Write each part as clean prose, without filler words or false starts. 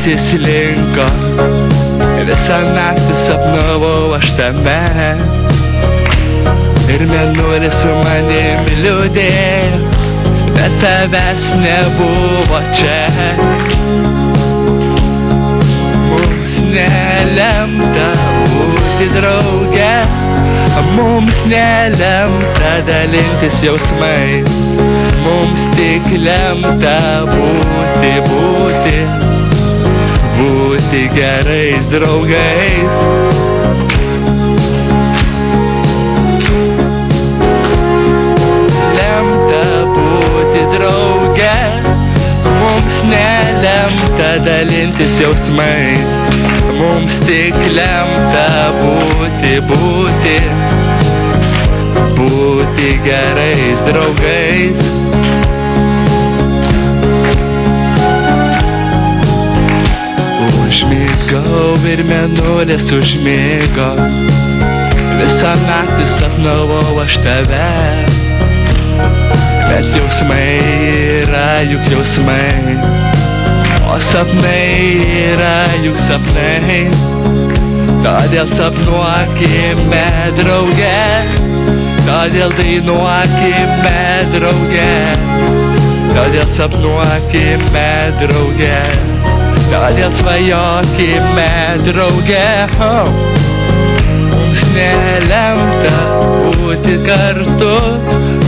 mėnesiai slinko, visą naktį sapnavau aš tame, ir mėnulis su manimi liūdėjo, bet tavęs nebuvo čia. Mums nelemta būti drauge, mums nelemta dalintis jausmais, mums tik lemta būti gerais draugais. Lemta būti drauge, mums nelemta dalintis jausmais, mums tik lemta būti gerais draugais. Užmigau ir mėnulis užmigo, visą naktį sapnavau aš tave, bet jausmai yra juk jausmai, o sapnai yra juk sapnai. Todėl sapnuokime drauge, todėl dainuokime drauge, todėl sapnuokime drauge, todėl svajokime drauge. Mums nelemta būti kartu,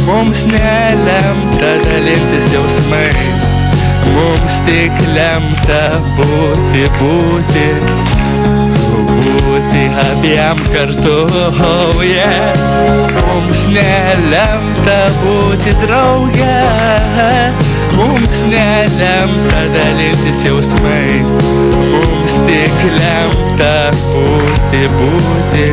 mums nelemta dalintis jausmais, mums tik lemta būti abiem kartu, oh yeah. Mums nelemta būti drauge, mums nelemta dalintis jausmais, mums tik lemta būti